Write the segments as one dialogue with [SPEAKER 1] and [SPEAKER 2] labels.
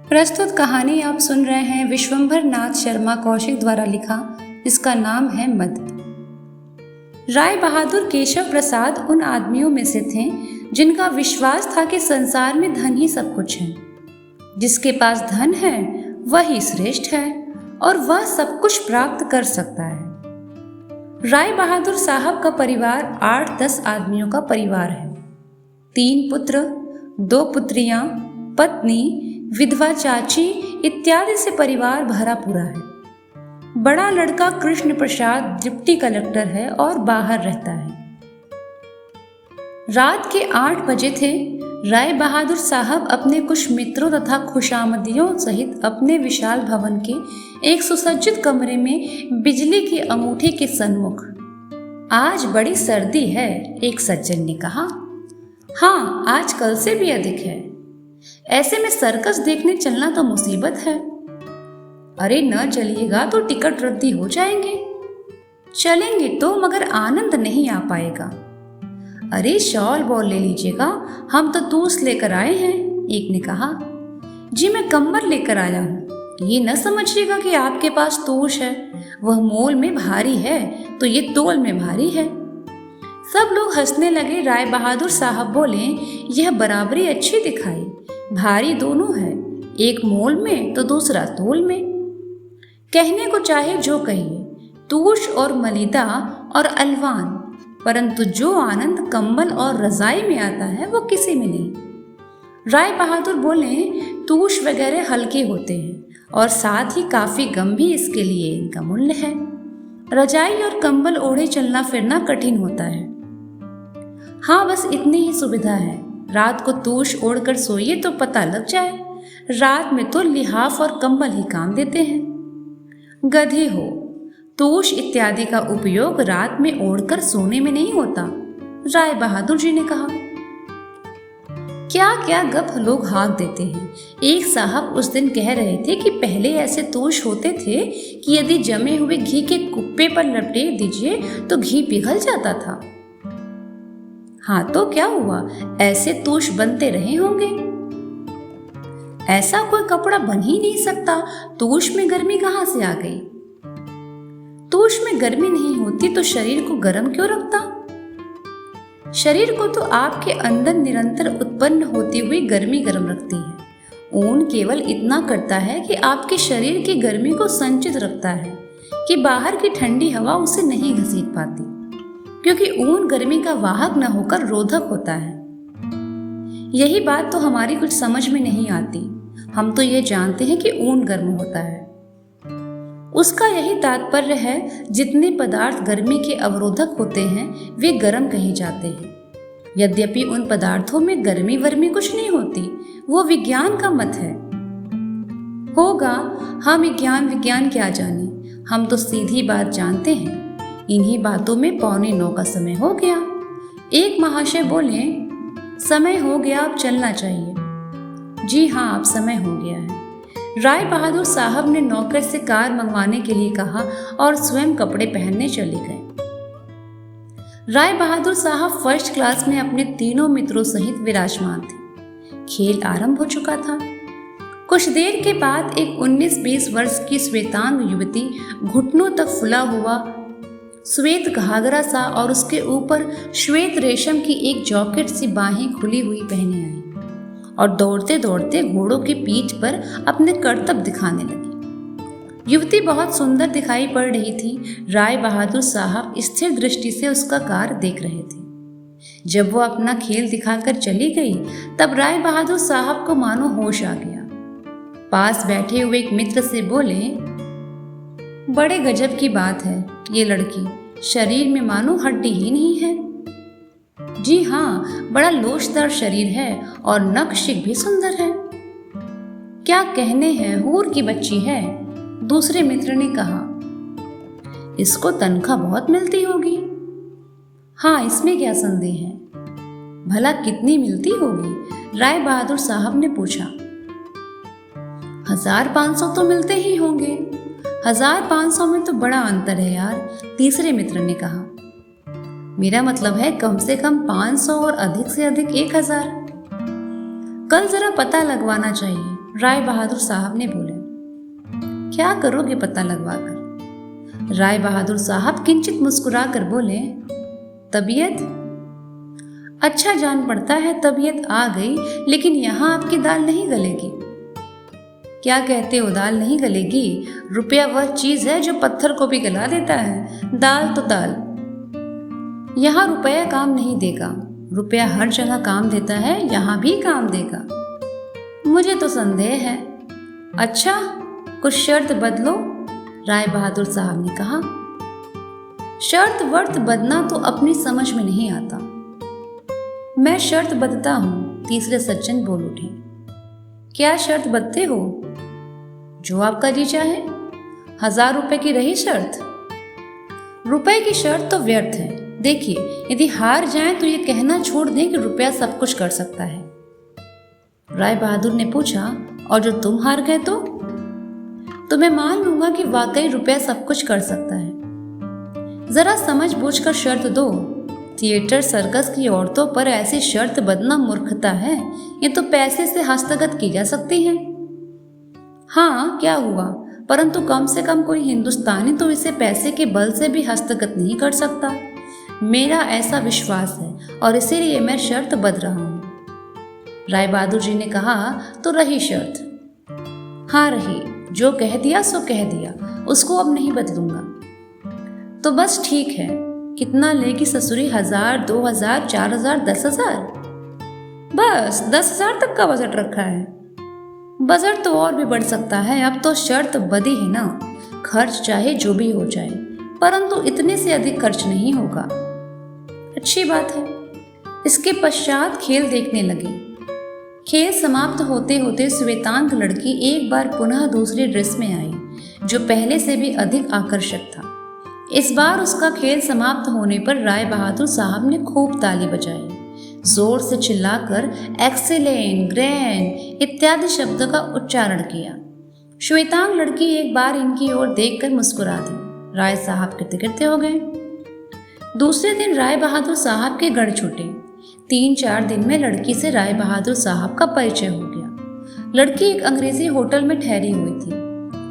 [SPEAKER 1] प्रस्तुत कहानी आप सुन रहे हैं विश्वंभर नाथ शर्मा कौशिक द्वारा लिखा, जिसका नाम है मद। राय बहादुर केशव प्रसाद उन आदमियों में से थे जिनका विश्वास था कि संसार में धन ही सब कुछ है। जिसके पास धन है वही श्रेष्ठ है और वह सब कुछ प्राप्त कर सकता है। राय बहादुर साहब का परिवार 8-10 आदमियों का परिवार है। 3 पुत्र, 2 पुत्रियां, पत्नी, विधवा चाची इत्यादि से परिवार भरा पूरा है। बड़ा लड़का कृष्ण प्रसाद डिप्टी कलेक्टर है और बाहर रहता है। रात के 8 बजे थे। राय बहादुर साहब अपने कुछ मित्रों तथा खुशामदियों सहित अपने विशाल भवन के एक सुसज्जित कमरे में बिजली की अंगूठी के सन्मुख। आज बड़ी सर्दी है, एक सज्जन ने कहा। हाँ, आज कल से भी अधिक है। ऐसे में सर्कस देखने चलना तो मुसीबत है। अरे न चलिएगा तो टिकट रद्दी हो जाएंगे। चलेंगे तो मगर आनंद नहीं आ पाएगा। अरे शॉल बॉल ले लीजिएगा, हम तो तूस लेकर आए हैं, एक ने कहा। जी मैं कंबल लेकर आया हूँ। ये न समझिएगा कि आपके पास तोश है, वह मोल में भारी है तो ये तोल में भारी है। सब लोग हंसने लगे। राय बहादुर साहब बोले, यह बराबरी अच्छी दिखाई। भारी दोनों है, एक मोल में तो दूसरा तोल में। कहने को चाहे जो कहिए, तूश और मलिदा और अलवान, परंतु जो आनंद कंबल और रजाई में आता है वो किसी में नहीं। राय बहादुर बोले, तूश वगैरह हल्के होते हैं और साथ ही काफी गम भी इसके लिए इनका मूल्य है। रजाई और कंबल ओढ़े चलना फिरना कठिन होता है। हाँ, बस इतनी ही सुविधा है। रात को तूश ओढ़कर सोइए तो पता लग जाए। रात में तो लिहाफ और कंबल ही काम देते हैं। गधे हो, तूश इत्यादि का उपयोग रात में ओढ़कर सोने में नहीं होता, राय बहादुर जी ने कहा। क्या क्या गप लोग हाँक देते हैं। एक साहब उस दिन कह रहे थे कि पहले ऐसे तूश होते थे कि यदि जमे हुए घी के कुप्पे पर लपेट दीजिए तो घी पिघल जाता था। हाँ तो क्या हुआ, ऐसे तूश बनते रहे होंगे। ऐसा कोई कपड़ा बन ही नहीं सकता। तूश में गर्मी कहाँ से आ गई? तूश में गर्मी नहीं होती तो शरीर को गर्म क्यों रखता? शरीर को तो आपके अंदर निरंतर उत्पन्न होती हुई गर्मी गर्म रखती है। ऊन केवल इतना करता है कि आपके शरीर की गर्मी को संचित रखता है कि बाहर की ठंडी हवा उसे नहीं घसीट पाती, क्योंकि ऊन गर्मी का वाहक न होकर रोधक होता है। यही बात तो हमारी कुछ समझ में नहीं आती। हम तो ये जानते हैं कि ऊन गर्म होता है। उसका यही तात्पर्य है, जितने पदार्थ गर्मी के अवरोधक होते हैं वे गर्म कहे जाते हैं। यद्यपि उन पदार्थों में गर्मी वर्मी कुछ नहीं होती, वो विज्ञान का मत है। होगा, हम विज्ञान क्या जाने, हम तो सीधी बात जानते हैं। इन्हीं बातों में 8:45 का समय हो गया। एक महाशय बोले, समय हो गया, अब चलना चाहिए। जी हाँ, अब समय हो गया है। राय बहादुर साहब ने नौकर से कार मंगवाने के लिए कहा और स्वयं कपड़े पहनने चले गए। राय बहादुर साहब फर्स्ट क्लास में अपने 3 मित्रों सहित विराजमान थे। खेल आरंभ हो चुका था। कुछ देर के बाद एक 19-20 वर्ष की श्वेतांग युवती घुटनों तक फुला हुआ श्वेत घाघरा सा और उसके ऊपर श्वेत रेशम की एक जॉकेट सी बाहें खुली हुई पहने आई और दौड़ते दौड़ते घोड़ों की पीठ पर अपने करतब दिखाने लगी। युवती बहुत सुंदर दिखाई पड़ रही थी। राय बहादुर साहब स्थिर दृष्टि से उसका कार्य देख रहे थे। जब वो अपना खेल दिखाकर चली गई तब राय बहादुर साहब को मानो होश आ गया। पास बैठे हुए एक मित्र से बोले, बड़े गजब की बात है, ये लड़की शरीर में मानो हड्डी ही नहीं है। जी हाँ, बड़ा लोचदार शरीर है और नक्शिक भी सुंदर है। क्या कहने हैं, हूर की बच्ची है, दूसरे मित्र ने कहा। इसको तनख्वाह बहुत मिलती होगी। हाँ, इसमें क्या संदेह है। भला कितनी मिलती होगी? राय बहादुर साहब ने पूछा। 1500 तो मिलते ही होंगे। 1500 में तो बड़ा अंतर है यार, तीसरे मित्र ने कहा। मेरा मतलब है कम से कम 500 और अधिक से अधिक 1000। कल जरा पता लगवाना चाहिए, राय बहादुर साहब ने बोले। क्या करोगे पता लगवाकर? राय बहादुर साहब किंचित मुस्कुराकर बोले, तबीयत। अच्छा जान पड़ता है तबीयत आ गई, लेकिन यहाँ आपकी दाल नहीं गलेगी। क्या कहते हो दाल नहीं गलेगी? रुपया वह चीज है जो पत्थर को भी गला देता है, दाल तो दाल। यहाँ रुपया काम नहीं देगा, रुपया हर जगह काम देता है, यहाँ भी काम देगा। मुझे तो संदेह है। अच्छा, कुछ शर्त बदलो, राय बहादुर साहब ने कहा। शर्त वर्त बदलना तो अपनी समझ में नहीं आता। मैं शर्त बदलता हूँ, तीसरे सज्जन बोल उठे। क्या शर्त बदलते हो? जो आपका जी चाहे। 1000 रुपए की रही शर्त? रुपए की शर्त तो व्यर्थ है। देखिए, यदि हार जाएं तो ये कहना छोड़ दें कि रुपया सब कुछ कर सकता है। राय बहादुर ने पूछा, और जो तुम हार गए तो मैं मान लूंगा कि वाकई रुपया सब कुछ कर सकता है। जरा समझ बूझ कर शर्त दो। थिएटर सर्कस की औरतों पर ऐसी शर्त बदलना मूर्खता है। ये तो पैसे से हस्तगत की जा सकती है। हाँ, क्या हुआ, परंतु कम से कम कोई हिंदुस्तानी तो इसे पैसे के बल से भी हस्तगत नहीं कर सकता। मेरा ऐसा विश्वास है और इसीलिए मैं शर्त बदल रहा हूँ। राय बहादुर जी ने कहा, तो रही शर्त? हाँ रही। जो कह दिया सो कह दिया, उसको अब नहीं बदलूंगा। तो बस ठीक है। कितना लेगी ससुरी? 1000, 2000, 4000, 10,000? बस 10,000 तक का बजट रखा है। बजट तो और भी बढ़ सकता है। अब तो शर्त बदी है ना। खर्च चाहे जो भी हो जाए, परंतु इतने से अधिक खर्च नहीं होगा। अच्छी बात है। इसके पश्चात खेल देखने लगे। खेल समाप्त होते होते श्वेतांग लड़की एक बार पुनः दूसरे ड्रेस में आई, जो पहले से भी अधिक आकर्षक था। इस बार उसका खेल समाप्त होने पर राय बहादुर साहब ने खूब ताली बजाई, जोर से चिल्लाकर एक्सीलेंट, ग्रैंड इत्यादि शब्दों का उच्चारण किया। श्वेतांग लड़की एक बार इनकी ओर देखकर मुस्कुरा दी। राय साहब गिरते हो गए। दूसरे दिन राय बहादुर साहब के गढ़ छूटे। 3-4 दिन में लड़की से राय बहादुर साहब का परिचय हो गया। लड़की एक अंग्रेजी होटल में ठहरी हुई थी।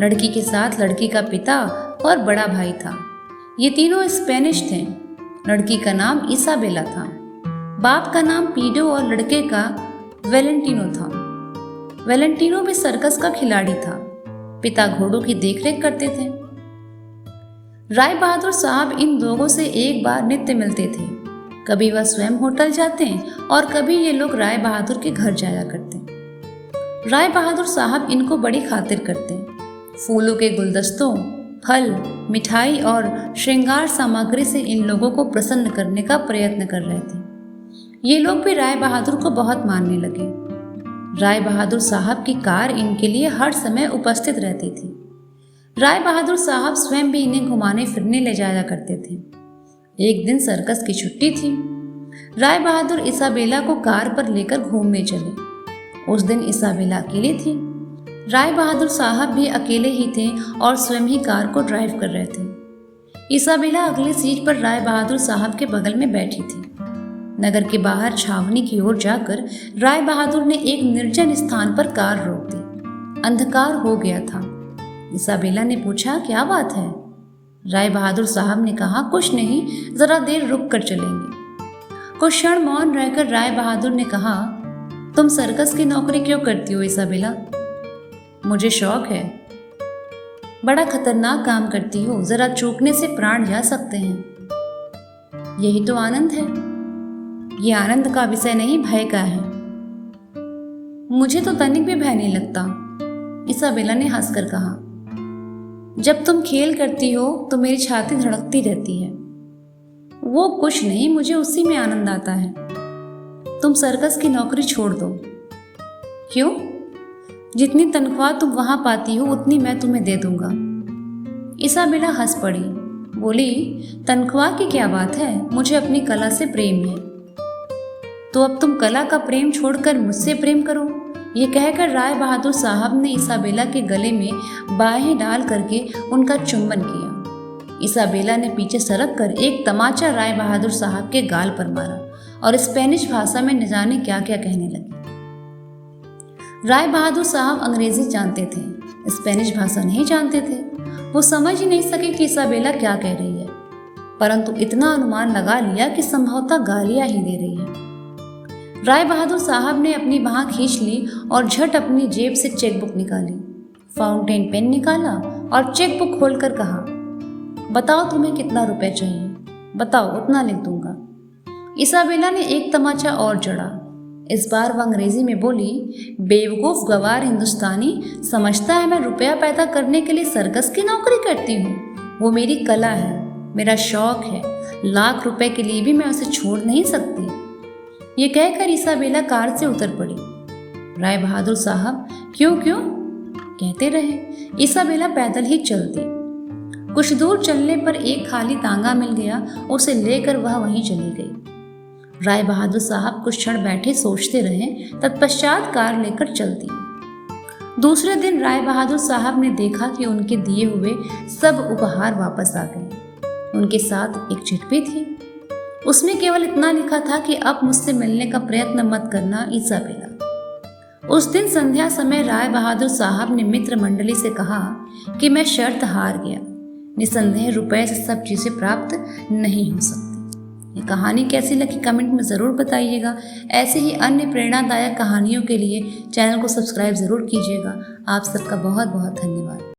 [SPEAKER 1] लड़की के साथ लड़की का पिता और बड़ा भाई था। ये तीनों स्पेनिश थे। लड़की का नाम इसाबेला था। बाप का नाम पीडो और लड़के का वेलेंटिनो था। वेलेंटिनो भी सर्कस का खिलाड़ी था। पिता घोड़ों की देखरेख करते थे। राय बहादुर साहब इन लोगों से एक बार नित्य मिलते थे। कभी वह स्वयं होटल जाते और कभी ये लोग राय बहादुर के घर जाया करते। राय बहादुर साहब इनको बड़ी खातिर करते। फूलों के गुलदस्तों, फल, मिठाई और श्रृंगार सामग्री से इन लोगों को प्रसन्न करने का प्रयत्न कर रहे थे। ये लोग भी राय बहादुर को बहुत मानने लगे। राय बहादुर साहब की कार इनके लिए हर समय उपस्थित रहती थी। राय बहादुर साहब स्वयं भी इन्हें घुमाने फिरने ले जाया करते थे। एक दिन सर्कस की छुट्टी थी। राय बहादुर इसाबेला को कार पर लेकर घूमने चले। उस दिन इसाबेला अकेली थी। राय बहादुर साहब भी अकेले ही थे और स्वयं ही कार को ड्राइव कर रहे थे। इसाबेला अगली सीट पर राय बहादुर साहब के बगल में बैठी थी। नगर के बाहर छावनी की ओर जाकर राय बहादुर ने एक निर्जन स्थान पर कार रोक दी। अंधकार हो गया था। इसाबेला ने पूछा, क्या बात है? राय बहादुर साहब ने कहा, कुछ नहीं, जरा देर रुक कर चलेंगे। कुछ क्षण मौन रहकर राय बहादुर ने कहा, तुम सर्कस की नौकरी क्यों करती हो इसाबेला? मुझे शौक है। बड़ा खतरनाक काम करती हो, जरा चूकने से प्राण जा सकते हैं। यही तो आनंद है। ये आनंद का विषय नहीं, भय का है। मुझे तो तनिक भी भय नहीं लगता, इसाबेला ने हंसकर कहा। जब तुम खेल करती हो तो मेरी छाती धड़कती रहती है। वो कुछ नहीं, मुझे उसी में आनंद आता है। तुम सर्कस की नौकरी छोड़ दो। क्यों? जितनी तनख्वाह तुम वहां पाती हो उतनी मैं तुम्हें दे दूंगा। इसाबेला हंस पड़ी, बोली, तनख्वाह की क्या बात है, मुझे अपनी कला से प्रेम है। तो अब तुम कला का प्रेम छोड़कर मुझसे प्रेम करो। ये कहकर राय बहादुर साहब ने इसाबेला के गले में बाहें डाल करके उनका चुंबन किया। इसाबेला ने पीछे सरक कर एक तमाचा राय बहादुर साहब के गाल पर मारा और स्पेनिश भाषा में न जाने क्या क्या कहने लगी। राय बहादुर साहब अंग्रेजी जानते थे, स्पेनिश भाषा नहीं जानते थे। वो समझ ही नहीं सके कि इसाबेला क्या कह रही है, परंतु इतना अनुमान लगा लिया कि संभवतः गालियां ही दे रही है। राय बहादुर साहब ने अपनी बाँह खींच ली और झट अपनी जेब से चेकबुक निकाली, फाउंटेन पेन निकाला और चेकबुक खोलकर कहा, बताओ तुम्हें कितना रुपए चाहिए, बताओ उतना लिख दूंगा। इसाबेला ने एक तमाचा और जड़ा। इस बार वह अंग्रेजी में बोली, बेवकूफ़ गवार हिंदुस्तानी समझता है मैं रुपया पैदा करने के लिए सर्कस की नौकरी करती हूँ। वो मेरी कला है, मेरा शौक है, लाख रुपए के लिए भी मैं उसे छोड़ नहीं सकती। ये कहकर इसाबेला कार से उतर पड़ी। राय बहादुर साहब क्यों क्यों कहते रहे। इसाबेला पैदल ही चलती। कुछ दूर चलने पर एक खाली तांगा मिल गया, उसे लेकर वह वहीं चली गई। राय बहादुर साहब कुछ क्षण बैठे सोचते रहे, तत्पश्चात कार लेकर चलती। दूसरे दिन राय बहादुर साहब ने देखा कि उनके दिए हुए सब उपहार वापस आ गए। उनके साथ एक चिट्ठी थी। उसमें केवल इतना लिखा था कि अब मुझसे मिलने का प्रयत्न मत करना इसाबेला। उस दिन संध्या समय राय बहादुर साहब ने मित्र मंडली से कहा कि मैं शर्त हार गया, निसंदेह रुपए से सब चीज़ें प्राप्त नहीं हो सकती। ये कहानी कैसी लगी कमेंट में ज़रूर बताइएगा। ऐसे ही अन्य प्रेरणादायक कहानियों के लिए चैनल को सब्सक्राइब ज़रूर कीजिएगा। आप सबका बहुत बहुत धन्यवाद।